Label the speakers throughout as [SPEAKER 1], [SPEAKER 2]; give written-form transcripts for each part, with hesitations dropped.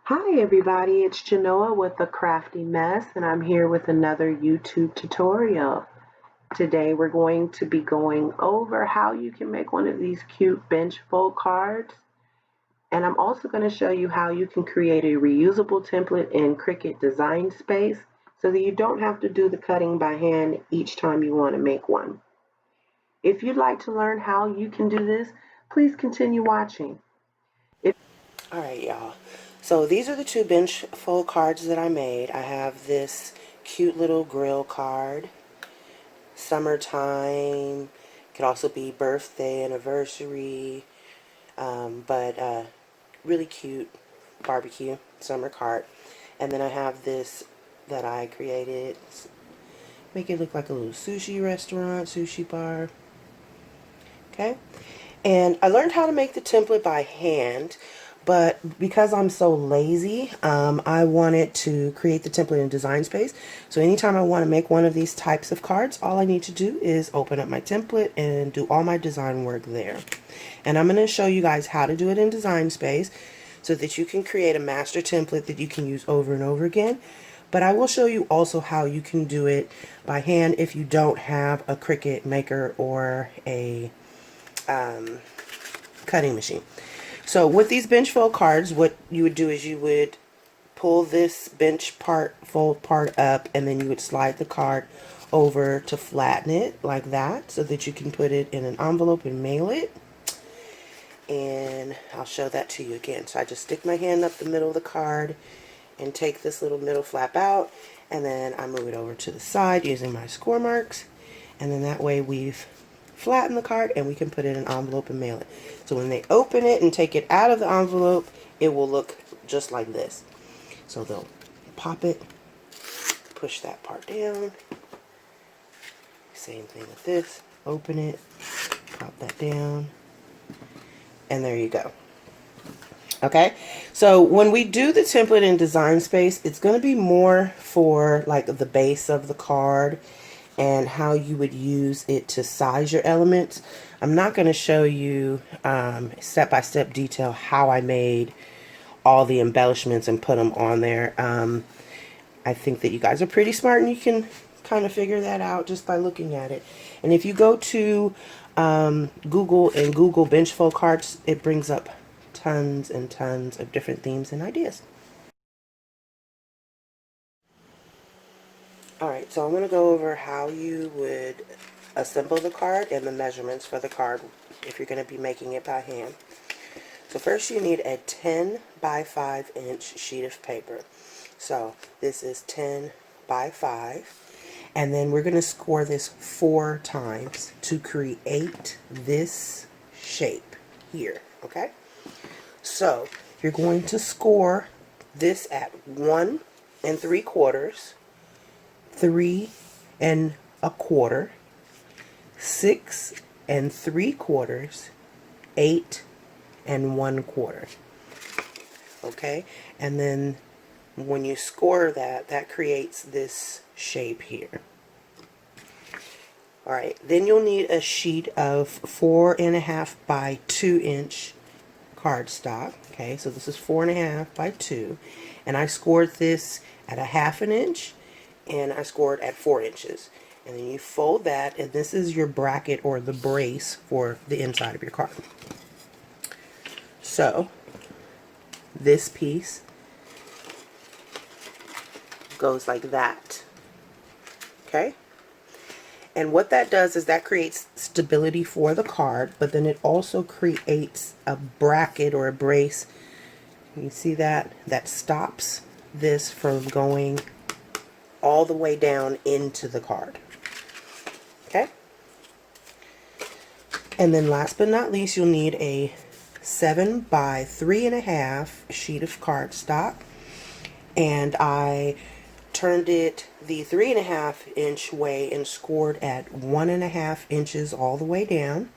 [SPEAKER 1] Hi everybody, it's Genoa with The Crafty Mess, and I'm here with another YouTube tutorial. Today we're going to be going over how you can make one of these cute bench fold cards, and I'm also going to show you how you can create a reusable template in Cricut Design Space so that you don't have to do the cutting by hand each time you want to make one. If you'd like to learn how you can do this, please continue watching.
[SPEAKER 2] Alright, y'all. So these are the two bench fold cards that I made. I have this cute little grill card, summertime, could also be birthday, anniversary, but really cute barbecue summer card. And then I have this that I created, make it look like a little sushi restaurant, sushi bar. Okay, and I learned how to make the template by hand, but because I'm so lazy, I wanted to create the template in Design Space. So anytime I want to make one of these types of cards, all I need to do is open up my template and do all my design work there. And I'm going to show you guys how to do it in Design Space so that you can create a master template that you can use over and over again. But I will show you also how you can do it by hand if you don't have a Cricut maker or a cutting machine. So with these bench fold cards, what you would do is you would pull this bench part, fold part up, and then you would slide the card over to flatten it like that so that you can put it in an envelope and mail it. And I'll show that to you again. So I just stick my hand up the middle of the card and take this little middle flap out, and then I move it over to the side using my score marks, and then that way we've flattened the card and we can put it in an envelope and mail it. So when they open it and take it out of the envelope, it will look just like this. So they'll pop it, push that part down, same thing with this, open it, pop that down, and there you go. Okay, so when we do the template in Design Space, it's going to be more for like the base of the card and how you would use it to size your elements. I'm not going to show you step-by-step detail how I made all the embellishments and put them on there. I think that you guys are pretty smart and you can kind of figure that out just by looking at it. And if you go to Google and Google bench fold cards, it brings up tons and tons of different themes and ideas. Alright, so I'm going to go over how you would assemble the card and the measurements for the card if you're going to be making it by hand. So first you need a 10 by 5 inch sheet of paper. So this is 10 by 5. And then we're going to score this 4 times to create this shape here, okay? So you're going to score this at 1 3/4, 3 1/4, 6 3/4, 8 1/4. Okay, and then when you score that, that creates this shape here. Alright, then you'll need a sheet of 4.5 by 2 inch cardstock. Okay, so this is 4.5 by 2, and I scored this at 1/2 inch, and I scored at 4 inches. And then you fold that, and this is your bracket or the brace for the inside of your card. So this piece goes like that. Okay? And what that does is that creates stability for the card, but then it also creates a bracket or a brace. You see that? That stops this from going all the way down into the card. Okay? And then last but not least, you'll need a 7 by 3.5 sheet of cardstock. And I turned it the 3.5 inch way and scored at 1.5 inches all the way down.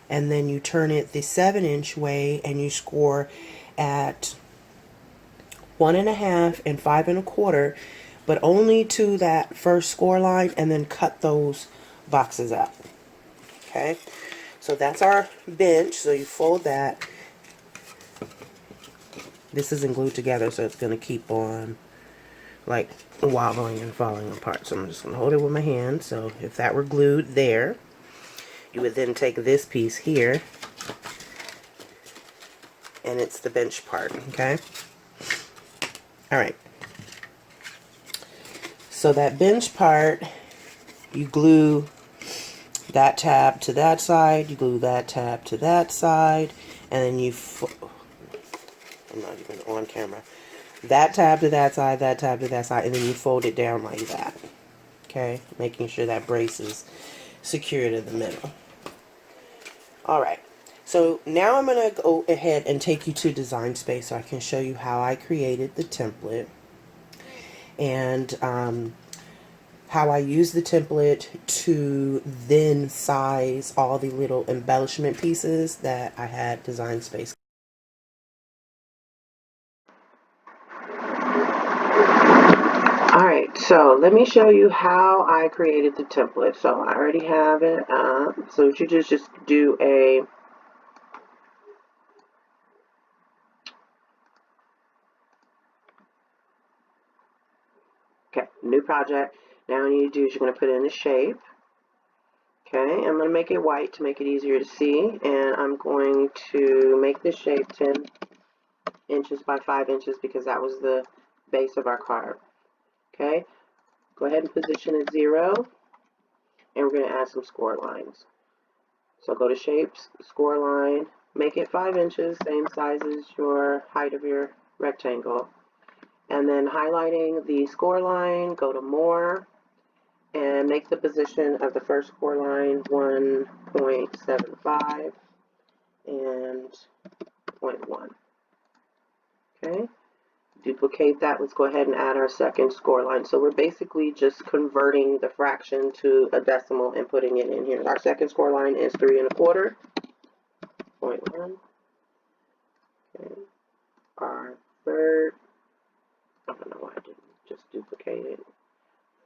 [SPEAKER 2] And then you turn it the 7 inch way and you score at 1.5 and 5 1/4, but only to that first score line, and then cut those boxes out. Okay, so that's our bench. So you fold that, This isn't glued together, so it's going to keep on like wobbling and falling apart. So I'm just going to hold it with my hand. So if that were glued there, you would then take this piece here, and it's the bench part, okay? All right. So that bench part, you glue that tab to that side, you glue that tab to that side, and then you, I'm not even on camera, that tab to that side, that tab to that side, and then you fold it down like that, okay? Making sure that brace is secured in the middle. All right, so now I'm going to go ahead and take you to Design Space so I can show you how I created the template and how I use the template to then size all the little embellishment pieces that I had Design Space.
[SPEAKER 1] Alright, so let me show you how I created the template. So I already have it. So what you just do a new project. Now what you need to do is you're going to put in the shape. Okay, I'm going to make it white to make it easier to see, and I'm going to make the shape 10 inches by 5 inches because that was the base of our card. Okay, go ahead and position it 0, and we're going to add some score lines. So go to shapes, score line, make it 5 inches, same size as your height of your rectangle. And then highlighting the score line, go to more, and make the position of the first score line 1.75 and 0.1. Okay, duplicate that. Let's go ahead and add our second score line. So we're basically just converting the fraction to a decimal and putting it in here. Our second score line is 3 1/4, 0.1. Okay. Our third, I don't know why I didn't just duplicate it.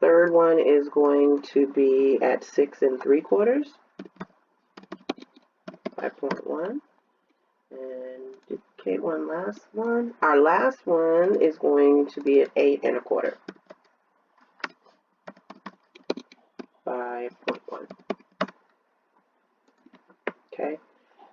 [SPEAKER 1] Third one is going to be at 6 3/4, 5.1, and duplicate one last one. Our last one is going to be at 8 1/4, 5.1. Okay.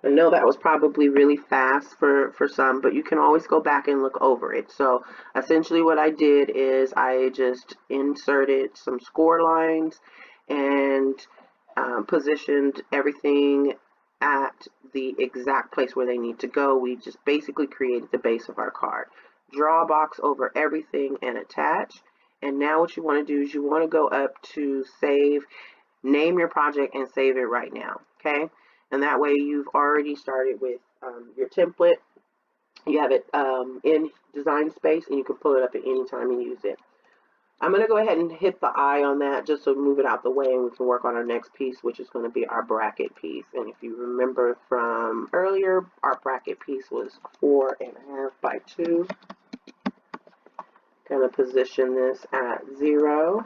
[SPEAKER 1] I know that was probably really fast for some, but you can always go back and look over it. So essentially what I did is I just inserted some score lines and positioned everything at the exact place where they need to go. We just basically created the base of our card. Draw a box over everything and attach. And now what you want to do is you want to go up to save, name your project and save it right now. Okay. And that way you've already started with your template. You have it in Design Space, and you can pull it up at any time and use it. I'm going to go ahead and hit the eye on that just to move it out the way, and we can work on our next piece, which is going to be our bracket piece. And if you remember from earlier, our bracket piece was 4.5 by 2. Going to position this at 0.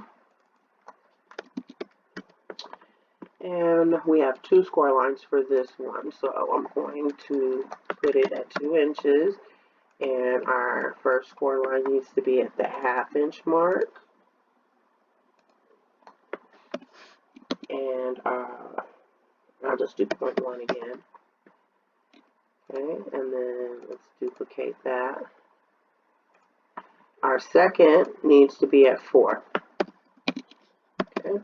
[SPEAKER 1] And we have 2 score lines for this one, so I'm going to put it at 2 inches, and our first score line needs to be at the 1/2 inch mark, and I'll just do 0.1 again. Okay, and then let's duplicate that. Our second needs to be at 4. Okay.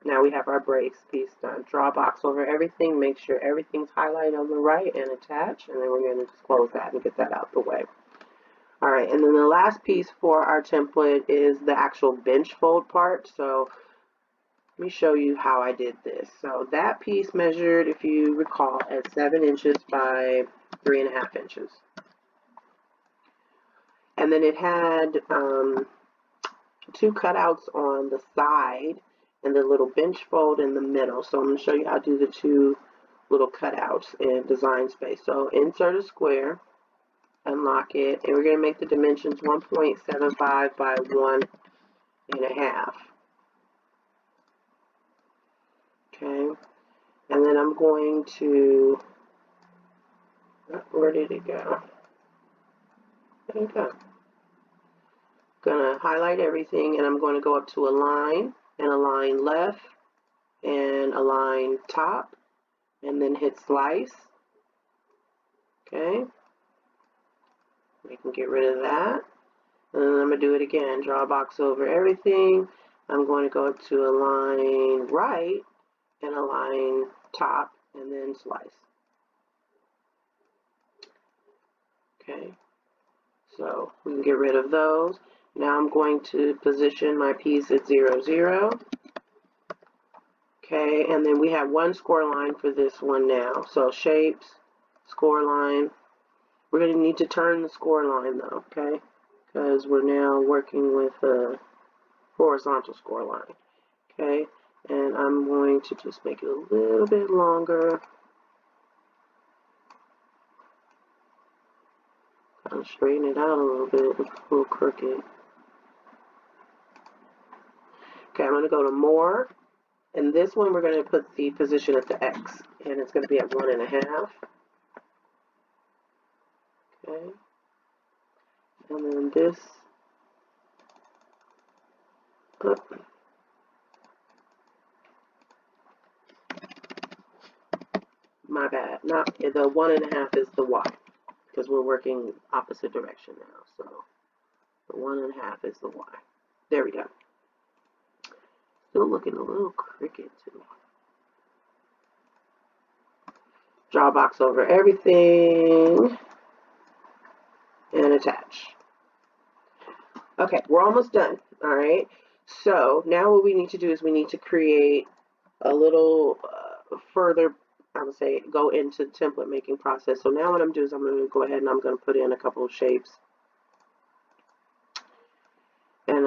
[SPEAKER 1] Now we have our brace piece done. Draw a box over everything, make sure everything's highlighted on the right and attach, and then we're going to just close that and get that out the way. Alright, and then the last piece for our template is the actual bench fold part. So let me show you how I did this. So that piece measured, if you recall, at 7 inches by 3.5 inches. And then it had 2 cutouts on the side and the little bench fold in the middle. So I'm going to show you how to do the 2 little cutouts in Design Space. So insert a square, unlock it, and we're going to make the dimensions 1.75 by 1.5. Okay, and then I'm going to, where did it go? There you go. Gonna highlight everything, and I'm going to go up to align and align left and align top, and then hit slice. Okay, we can get rid of that, and then I'm gonna do it again. Draw a box over everything. I'm going to go up to align right and align top, and then slice. Okay, so we can get rid of those. Now I'm going to position my piece at 0, 0. Okay, and then we have one score line for this one now. So shapes, score line. We're going to need to turn the score line though, okay? Because we're now working with a horizontal score line. Okay, and I'm going to just make it a little bit longer. Kind of straighten it out a little bit. It's a little crooked. Okay, I'm going to go to more, and this one we're going to put the position at the X, and it's going to be at 1.5. Okay, and then this, my bad, not the 1.5 is the Y, because we're working opposite direction now, so the 1.5 is the Y. There we go. Still looking a little crooked to me. Draw a box over everything and attach. Okay, we're almost done. All right, so now what we need to do is we need to create a little further, I would say, go into the template making process. So now what I'm doing is I'm going to go ahead and I'm going to put in a couple of shapes and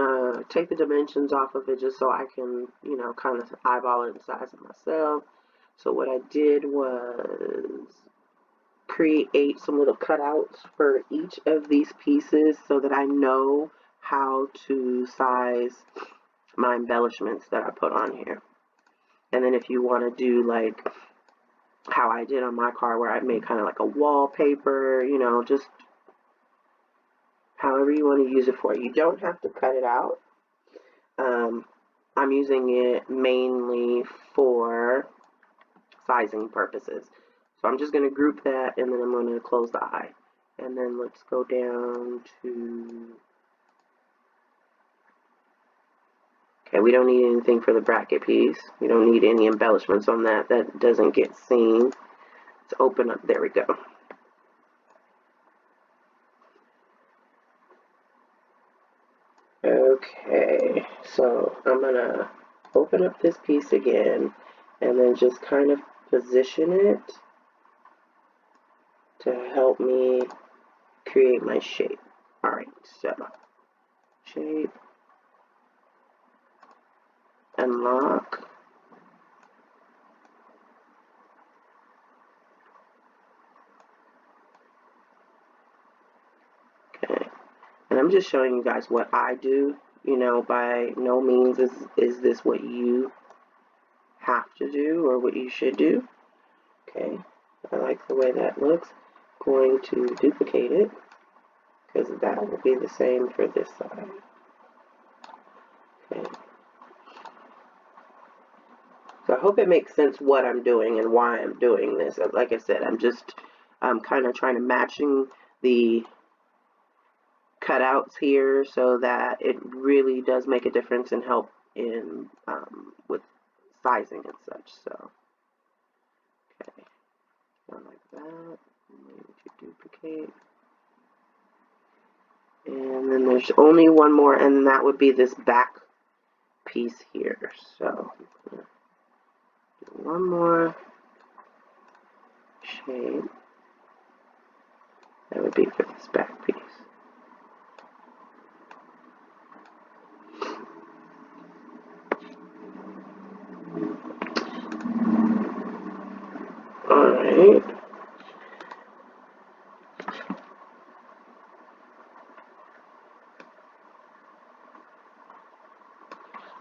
[SPEAKER 1] take the dimensions off of it just so I can, you know, kind of eyeball it and size it myself. So what I did was create some little cutouts for each of these pieces so that I know how to size my embellishments that I put on here. And then if you want to do like how I did on my card where I made kind of like a wallpaper, you know, just however you want to use it for. You don't have to cut it out. I'm using it mainly for sizing purposes. So I'm just going to group that, and then I'm going to close the eye. And then let's go down to, okay, we don't need anything for the bracket piece. We don't need any embellishments on that. That doesn't get seen. Let's open up, there we go. Okay, so I'm gonna open up this piece again and then just kind of position it to help me create my shape. Alright, so shape, unlock. Okay, and I'm just showing you guys what I do. You know, by no means is this what you have to do or what you should do. Okay, I like the way that looks. Going to duplicate it because that will be the same for this side. Okay. So I hope it makes sense what I'm doing and why I'm doing this. Like I said, I'm kind of trying to matching the cutouts here so that it really does make a difference and help in with sizing and such. So okay, like that. I'm going to duplicate, and then there's only one more, and that would be this back piece here. So one more shape. That would be for this back piece. Alright.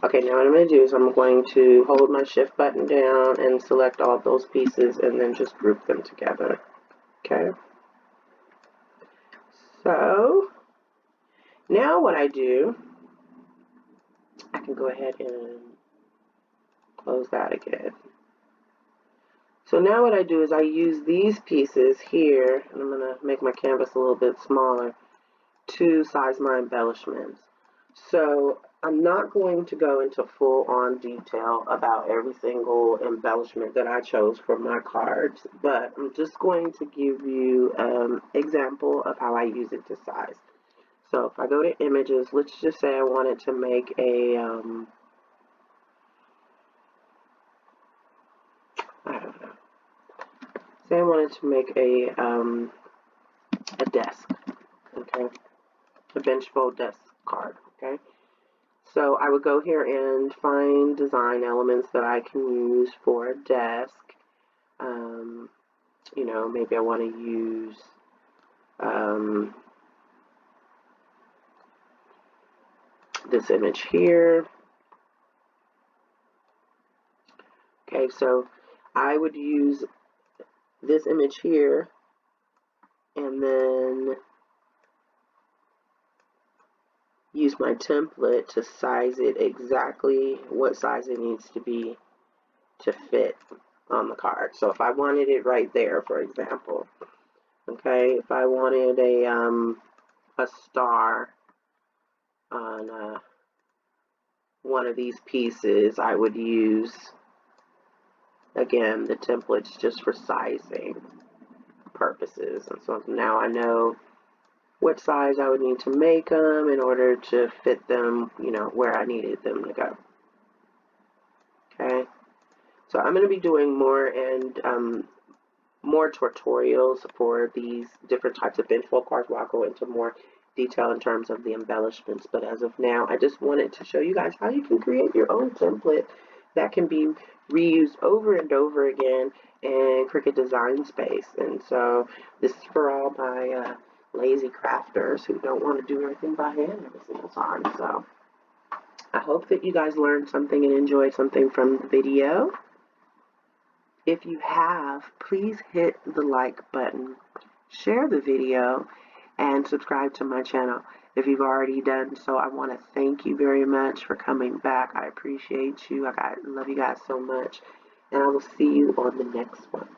[SPEAKER 1] Okay, now what I'm going to do is I'm going to hold my shift button down and select all those pieces and then just group them together. Okay. So Now what I do, I can go ahead and close that again. So now what I do is I use these pieces here, and I'm going to make my canvas a little bit smaller, to size my embellishments. So I'm not going to go into full-on detail about every single embellishment that I chose for my cards, but I'm just going to give you an example of how I use it to size. So if I go to images, let's just say I wanted to make a, I don't know, say I wanted to make a desk, okay, a bench fold desk card, okay. So I would go here and find design elements that I can use for a desk. You know, maybe I want to use this image here. Okay, so I would use this image here and then use my template to size it exactly what size it needs to be to fit on the card. So if I wanted it right there, for example, okay, if I wanted a star on one of these pieces, I would use, again, the templates just for sizing purposes. And so now I know what size I would need to make them in order to fit them, you know, where I needed them to go. Okay, so I'm going to be doing more and more tutorials for these different types of bench fold cards where I'll go into more detail in terms of the embellishments. But as of now, I just wanted to show you guys how you can create your own template that can be reused over and over again in Cricut Design Space. And so this is for all my lazy crafters who don't want to do everything by hand every single time. So I hope that you guys learned something and enjoyed something from the video. If you have, please hit the like button, share the video, and subscribe to my channel. If you've already done so, I want to thank you very much for coming back. I appreciate you. I love you guys so much. And I will see you on the next one.